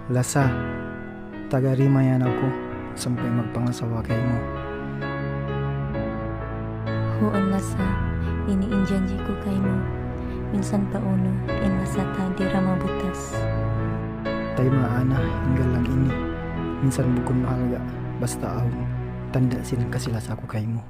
Lasa, taga-rimayan ako, sampay magpangasawa kay mo. Huon lasa, iniinjanji ko kay mo. Minsan pa uno, inlasa ta di ra mabutas. Tay maana, hinggal lang ini. Minsan bukod mahalaga, basta ahon. Tanda sin kasilas ako kay mo.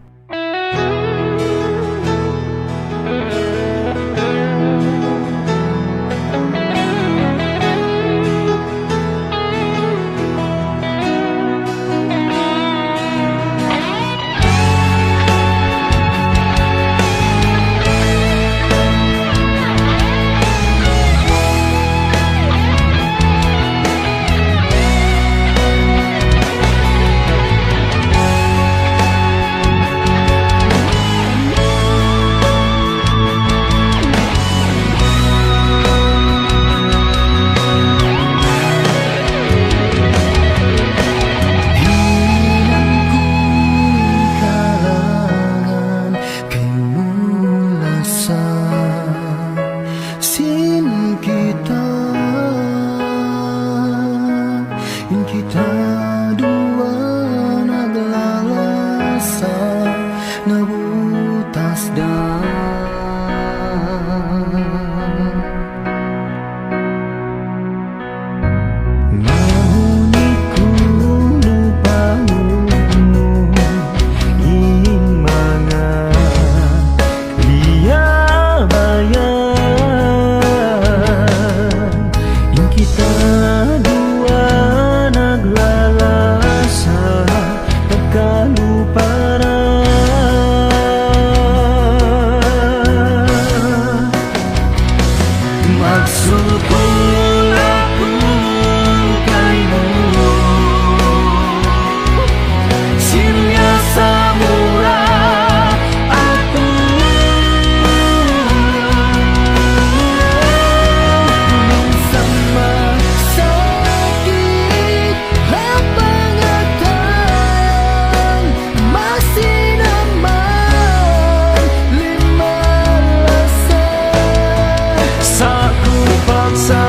Kita dua naglalasa nabutas dan nahuniku lupamu ingin mga liabayan yang kita dua naglalasa pagkaluparan. Magsukol ako kay mo, silya sa mura ako. Minsan masakit ang pangatan, masinaman limalasa sa kupag sa